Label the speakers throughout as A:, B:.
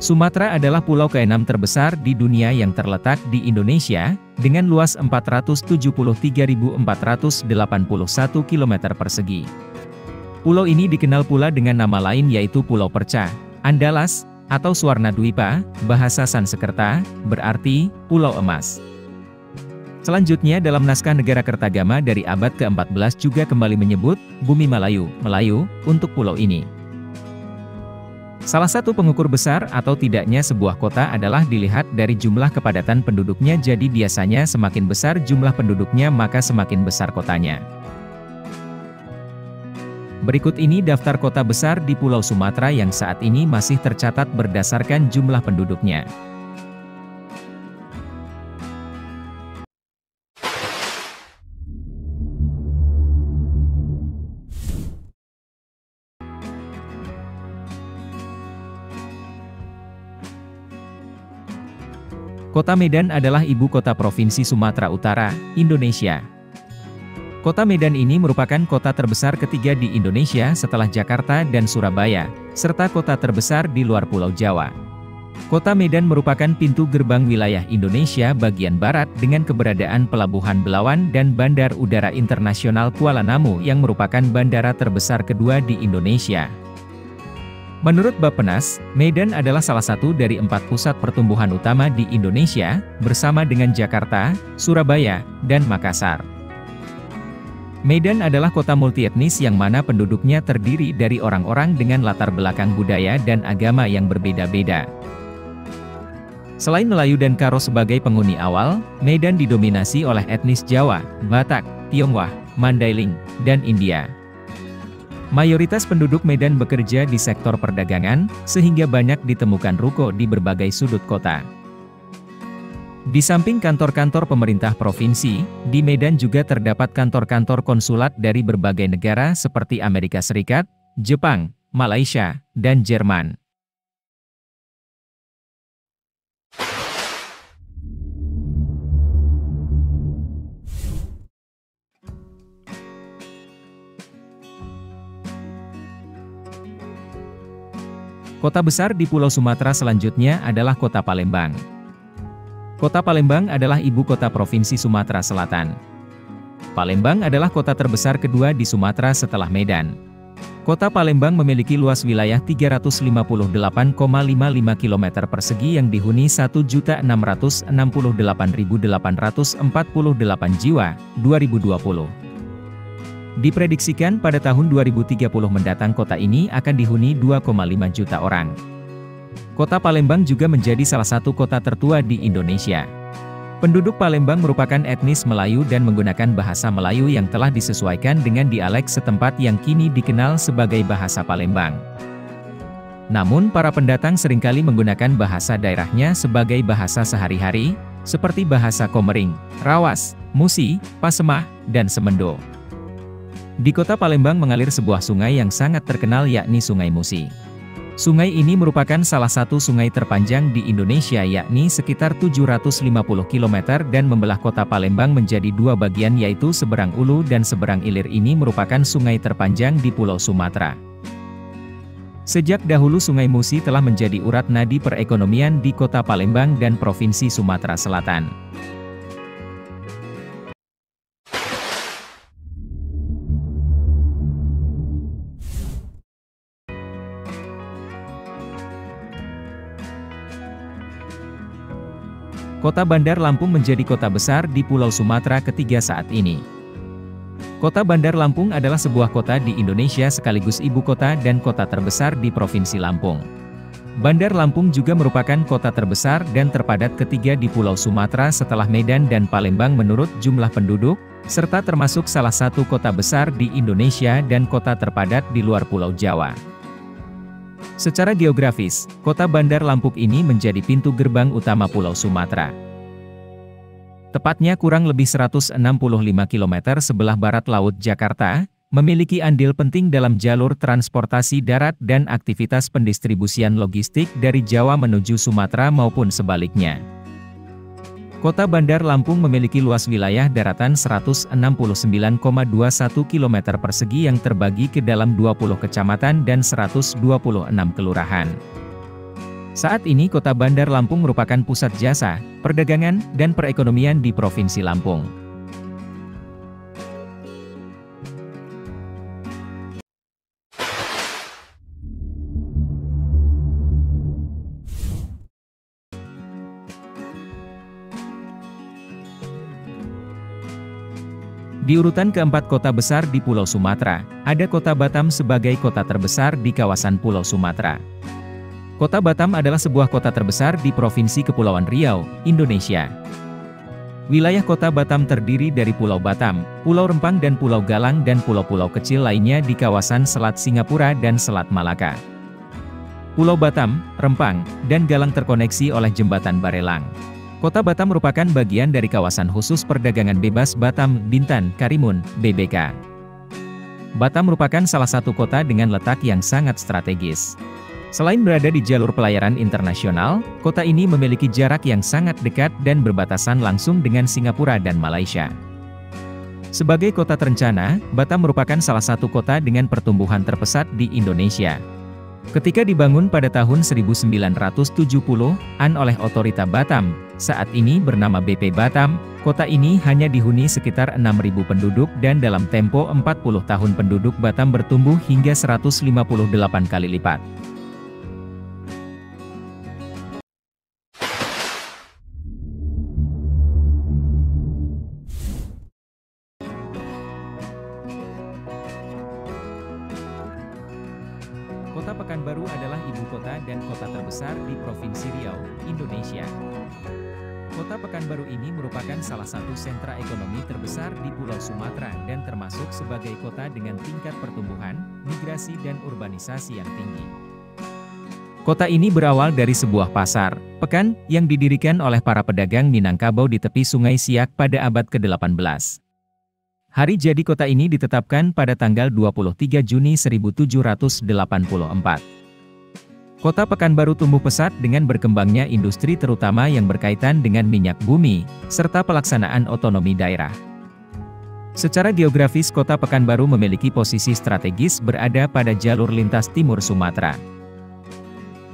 A: Sumatera adalah pulau ke-6 terbesar di dunia yang terletak di Indonesia, dengan luas 473.481 km persegi. Pulau ini dikenal pula dengan nama lain yaitu Pulau Perca, Andalas, atau Swarnadwipa, bahasa Sanskerta, berarti Pulau Emas. Selanjutnya dalam naskah Negara Kertagama dari abad ke-14 juga kembali menyebut, Bumi Malayu, Melayu, untuk pulau ini. Salah satu pengukur besar atau tidaknya sebuah kota adalah dilihat dari jumlah kepadatan penduduknya, jadi biasanya semakin besar jumlah penduduknya maka semakin besar kotanya. Berikut ini daftar kota besar di Pulau Sumatera yang saat ini masih tercatat berdasarkan jumlah penduduknya. Kota Medan adalah ibu kota Provinsi Sumatera Utara, Indonesia. Kota Medan ini merupakan kota terbesar ketiga di Indonesia setelah Jakarta dan Surabaya, serta kota terbesar di luar Pulau Jawa. Kota Medan merupakan pintu gerbang wilayah Indonesia bagian barat dengan keberadaan Pelabuhan Belawan dan Bandar Udara Internasional Kuala Namu yang merupakan bandara terbesar kedua di Indonesia. Menurut Bappenas, Medan adalah salah satu dari 4 pusat pertumbuhan utama di Indonesia, bersama dengan Jakarta, Surabaya, dan Makassar. Medan adalah kota multietnis yang mana penduduknya terdiri dari orang-orang dengan latar belakang budaya dan agama yang berbeda-beda. Selain Melayu dan Karo sebagai penghuni awal, Medan didominasi oleh etnis Jawa, Batak, Tionghoa, Mandailing, dan India. Mayoritas penduduk Medan bekerja di sektor perdagangan, sehingga banyak ditemukan ruko di berbagai sudut kota. Di samping kantor-kantor pemerintah provinsi, di Medan juga terdapat kantor-kantor konsulat dari berbagai negara seperti Amerika Serikat, Jepang, Malaysia, dan Jerman. Kota besar di Pulau Sumatera selanjutnya adalah Kota Palembang. Kota Palembang adalah ibu kota Provinsi Sumatera Selatan. Palembang adalah kota terbesar kedua di Sumatera setelah Medan. Kota Palembang memiliki luas wilayah 358,55 km persegi yang dihuni 1.668.848 jiwa, 2020. Diprediksikan pada tahun 2030 mendatang kota ini akan dihuni 2,5 juta orang. Kota Palembang juga menjadi salah satu kota tertua di Indonesia. Penduduk Palembang merupakan etnis Melayu dan menggunakan bahasa Melayu yang telah disesuaikan dengan dialek setempat yang kini dikenal sebagai bahasa Palembang. Namun para pendatang seringkali menggunakan bahasa daerahnya sebagai bahasa sehari-hari, seperti bahasa Komering, Rawas, Musi, Pasemah, dan Semendo. Di kota Palembang mengalir sebuah sungai yang sangat terkenal yakni Sungai Musi. Sungai ini merupakan salah satu sungai terpanjang di Indonesia yakni sekitar 750 km dan membelah kota Palembang menjadi dua bagian yaitu seberang Ulu dan seberang Ilir. Ini merupakan sungai terpanjang di Pulau Sumatera. Sejak dahulu Sungai Musi telah menjadi urat nadi perekonomian di kota Palembang dan Provinsi Sumatera Selatan. Kota Bandar Lampung menjadi kota besar di Pulau Sumatera ketiga saat ini. Kota Bandar Lampung adalah sebuah kota di Indonesia sekaligus ibu kota dan kota terbesar di Provinsi Lampung. Bandar Lampung juga merupakan kota terbesar dan terpadat ketiga di Pulau Sumatera setelah Medan dan Palembang menurut jumlah penduduk, serta termasuk salah satu kota besar di Indonesia dan kota terpadat di luar Pulau Jawa. Secara geografis, kota Bandar Lampung ini menjadi pintu gerbang utama Pulau Sumatera. Tepatnya kurang lebih 165 km sebelah barat Laut Jakarta, memiliki andil penting dalam jalur transportasi darat dan aktivitas pendistribusian logistik dari Jawa menuju Sumatera maupun sebaliknya. Kota Bandar Lampung memiliki luas wilayah daratan 169,21 km persegi yang terbagi ke dalam 20 kecamatan dan 126 kelurahan. Saat ini Kota Bandar Lampung merupakan pusat jasa, perdagangan, dan perekonomian di Provinsi Lampung. Di urutan keempat kota besar di Pulau Sumatera, ada Kota Batam sebagai kota terbesar di kawasan Pulau Sumatera. Kota Batam adalah sebuah kota terbesar di Provinsi Kepulauan Riau, Indonesia. Wilayah Kota Batam terdiri dari Pulau Batam, Pulau Rempang dan Pulau Galang dan pulau-pulau kecil lainnya di kawasan Selat Singapura dan Selat Malaka. Pulau Batam, Rempang, dan Galang terkoneksi oleh Jembatan Barelang. Kota Batam merupakan bagian dari kawasan khusus perdagangan bebas Batam, Bintan, Karimun, BBK. Batam merupakan salah satu kota dengan letak yang sangat strategis. Selain berada di jalur pelayaran internasional, kota ini memiliki jarak yang sangat dekat dan berbatasan langsung dengan Singapura dan Malaysia. Sebagai kota terencana, Batam merupakan salah satu kota dengan pertumbuhan terpesat di Indonesia. Ketika dibangun pada tahun 1970-an oleh Otorita Batam, saat ini bernama BP Batam, kota ini hanya dihuni sekitar 6.000 penduduk dan dalam tempo 40 tahun penduduk Batam bertumbuh hingga 158 kali lipat. Kota Pekanbaru adalah ibu kota dan kota terbesar di Provinsi Riau, Indonesia. Kota Pekanbaru ini merupakan salah satu sentra ekonomi terbesar di Pulau Sumatera dan termasuk sebagai kota dengan tingkat pertumbuhan, migrasi dan urbanisasi yang tinggi. Kota ini berawal dari sebuah pasar, pekan, yang didirikan oleh para pedagang Minangkabau di tepi Sungai Siak pada abad ke-18. Hari jadi kota ini ditetapkan pada tanggal 23 Juni 1784. Kota Pekanbaru tumbuh pesat dengan berkembangnya industri terutama yang berkaitan dengan minyak bumi, serta pelaksanaan otonomi daerah. Secara geografis Kota Pekanbaru memiliki posisi strategis berada pada jalur lintas timur Sumatera.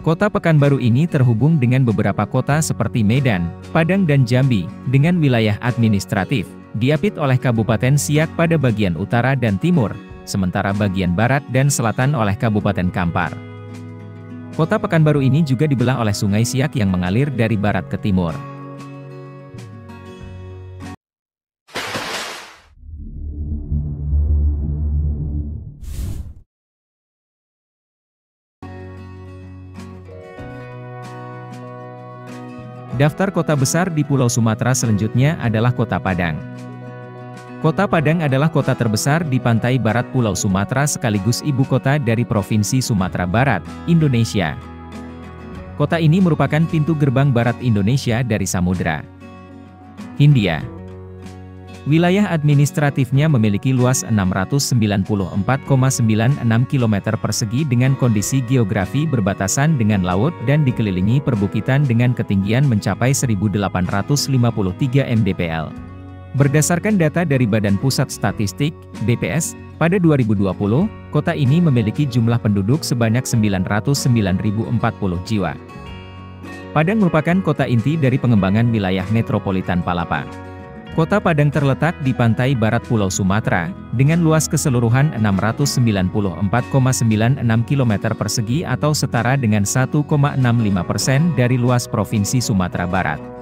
A: Kota Pekanbaru ini terhubung dengan beberapa kota seperti Medan, Padang dan Jambi, dengan wilayah administratif diapit oleh Kabupaten Siak pada bagian utara dan timur, sementara bagian barat dan selatan oleh Kabupaten Kampar. Kota Pekanbaru ini juga dibelah oleh Sungai Siak yang mengalir dari barat ke timur. Daftar kota besar di Pulau Sumatera selanjutnya adalah Kota Padang. Kota Padang adalah kota terbesar di pantai barat Pulau Sumatera sekaligus ibu kota dari Provinsi Sumatera Barat, Indonesia. Kota ini merupakan pintu gerbang barat Indonesia dari Samudra Hindia. Wilayah administratifnya memiliki luas 694,96 km persegi dengan kondisi geografi berbatasan dengan laut dan dikelilingi perbukitan dengan ketinggian mencapai 1.853 mdpl. Berdasarkan data dari Badan Pusat Statistik, BPS, pada 2020, kota ini memiliki jumlah penduduk sebanyak 909.040 jiwa. Padang merupakan kota inti dari pengembangan wilayah metropolitan Palapa. Kota Padang terletak di pantai barat Pulau Sumatera, dengan luas keseluruhan 694,96 km persegi atau setara dengan 1,65% dari luas Provinsi Sumatera Barat.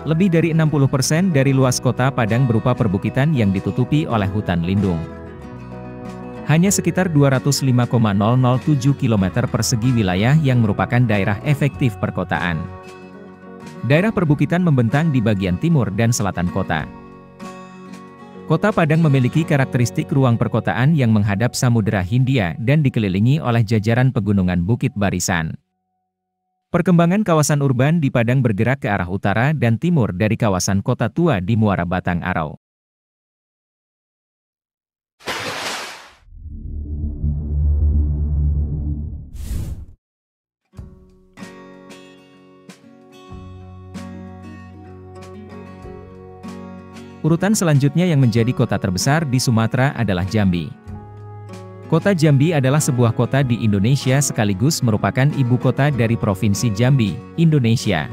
A: Lebih dari 60% dari luas kota Padang berupa perbukitan yang ditutupi oleh hutan lindung. Hanya sekitar 205,007 km persegi wilayah yang merupakan daerah efektif perkotaan. Daerah perbukitan membentang di bagian timur dan selatan kota. Kota Padang memiliki karakteristik ruang perkotaan yang menghadap Samudra Hindia dan dikelilingi oleh jajaran pegunungan Bukit Barisan. Perkembangan kawasan urban di Padang bergerak ke arah utara dan timur dari kawasan Kota Tua di Muara Batang Arau. Urutan selanjutnya yang menjadi kota terbesar di Sumatera adalah Jambi. Kota Jambi adalah sebuah kota di Indonesia sekaligus merupakan ibu kota dari Provinsi Jambi, Indonesia.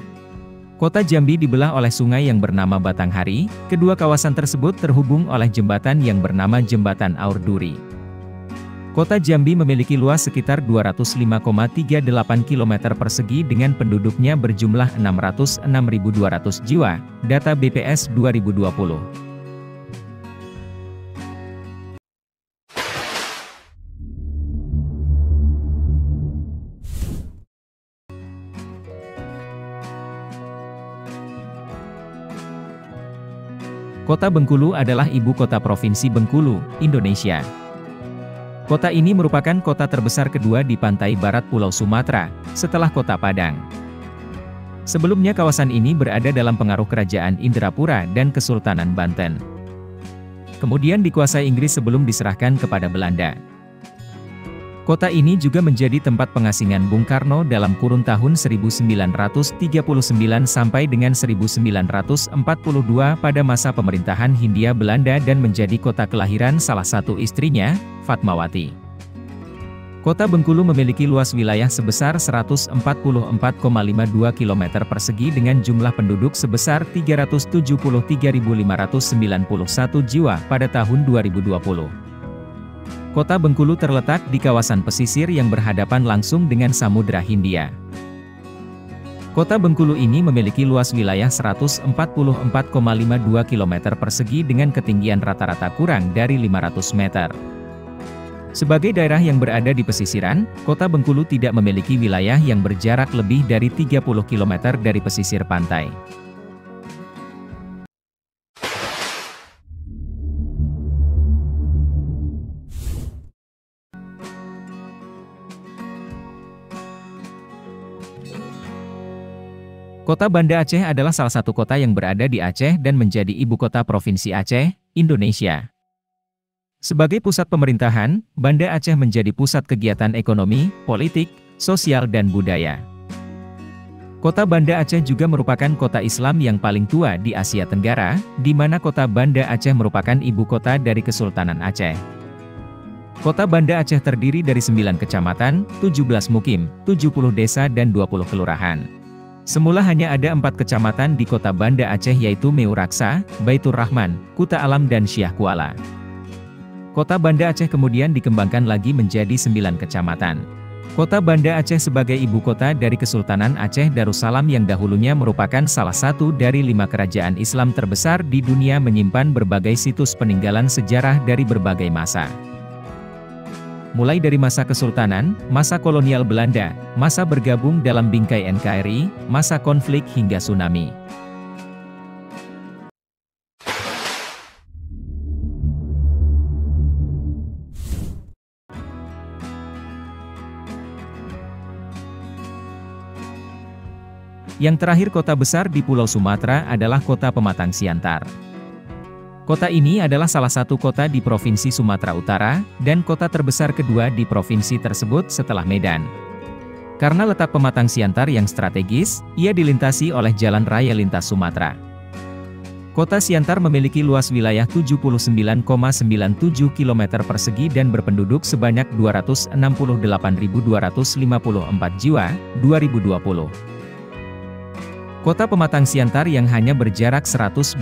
A: Kota Jambi dibelah oleh sungai yang bernama Batanghari, kedua kawasan tersebut terhubung oleh jembatan yang bernama Jembatan Aur Duri. Kota Jambi memiliki luas sekitar 205,38 km persegi dengan penduduknya berjumlah 606.200 jiwa, data BPS 2020. Kota Bengkulu adalah ibu kota Provinsi Bengkulu, Indonesia. Kota ini merupakan kota terbesar kedua di pantai barat Pulau Sumatera, setelah Kota Padang. Sebelumnya kawasan ini berada dalam pengaruh Kerajaan Indrapura dan Kesultanan Banten. Kemudian dikuasai Inggris sebelum diserahkan kepada Belanda. Kota ini juga menjadi tempat pengasingan Bung Karno dalam kurun tahun 1939 sampai dengan 1942 pada masa pemerintahan Hindia Belanda dan menjadi kota kelahiran salah satu istrinya, Fatmawati. Kota Bengkulu memiliki luas wilayah sebesar 144,52 km persegi dengan jumlah penduduk sebesar 373.591 jiwa pada tahun 2020. Kota Bengkulu terletak di kawasan pesisir yang berhadapan langsung dengan Samudra Hindia. Kota Bengkulu ini memiliki luas wilayah 144,52 km persegi dengan ketinggian rata-rata kurang dari 500 meter. Sebagai daerah yang berada di pesisiran, Kota Bengkulu tidak memiliki wilayah yang berjarak lebih dari 30 km dari pesisir pantai. Kota Banda Aceh adalah salah satu kota yang berada di Aceh dan menjadi ibu kota Provinsi Aceh, Indonesia. Sebagai pusat pemerintahan, Banda Aceh menjadi pusat kegiatan ekonomi, politik, sosial dan budaya. Kota Banda Aceh juga merupakan kota Islam yang paling tua di Asia Tenggara, di mana kota Banda Aceh merupakan ibu kota dari Kesultanan Aceh. Kota Banda Aceh terdiri dari 9 kecamatan, 17 mukim, 70 desa dan 20 kelurahan. Semula hanya ada 4 kecamatan di kota Banda Aceh yaitu Meuraksa, Baitur Rahman, Kuta Alam dan Syah Kuala. Kota Banda Aceh kemudian dikembangkan lagi menjadi 9 kecamatan. Kota Banda Aceh sebagai ibu kota dari Kesultanan Aceh Darussalam yang dahulunya merupakan salah satu dari 5 kerajaan Islam terbesar di dunia menyimpan berbagai situs peninggalan sejarah dari berbagai masa. Mulai dari masa Kesultanan, masa kolonial Belanda, masa bergabung dalam bingkai NKRI, masa konflik hingga tsunami. Yang terakhir kota besar di Pulau Sumatera adalah kota Pematang Siantar. Kota ini adalah salah satu kota di Provinsi Sumatera Utara, dan kota terbesar kedua di provinsi tersebut setelah Medan. Karena letak Pematang Siantar yang strategis, ia dilintasi oleh Jalan Raya Lintas Sumatera. Kota Siantar memiliki luas wilayah 79,97 km persegi dan berpenduduk sebanyak 268.254 jiwa, 2020. Kota Pematang Siantar yang hanya berjarak 128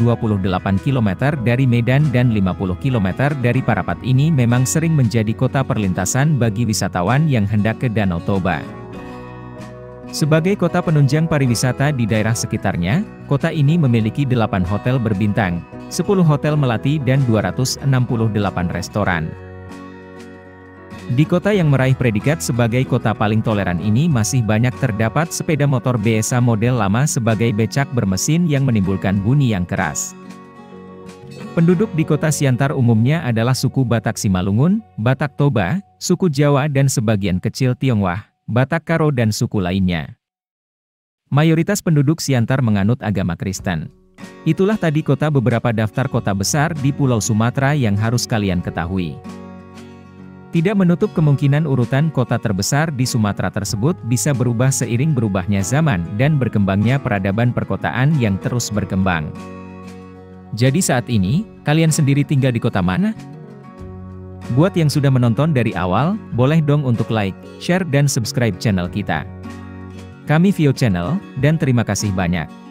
A: km dari Medan dan 50 km dari Parapat ini memang sering menjadi kota perlintasan bagi wisatawan yang hendak ke Danau Toba. Sebagai kota penunjang pariwisata di daerah sekitarnya, kota ini memiliki 8 hotel berbintang, 10 hotel melati dan 268 restoran. Di kota yang meraih predikat sebagai kota paling toleran ini masih banyak terdapat sepeda motor biasa model lama sebagai becak bermesin yang menimbulkan bunyi yang keras. Penduduk di kota Siantar umumnya adalah suku Batak Simalungun, Batak Toba, suku Jawa dan sebagian kecil Tionghoa, Batak Karo dan suku lainnya. Mayoritas penduduk Siantar menganut agama Kristen. Itulah tadi beberapa daftar kota besar di Pulau Sumatera yang harus kalian ketahui. Tidak menutup kemungkinan urutan kota terbesar di Sumatera tersebut bisa berubah seiring berubahnya zaman dan berkembangnya peradaban perkotaan yang terus berkembang. Jadi saat ini, kalian sendiri tinggal di kota mana? Buat yang sudah menonton dari awal, boleh dong untuk like, share dan subscribe channel kita. Kami Vio Channel, dan terima kasih banyak.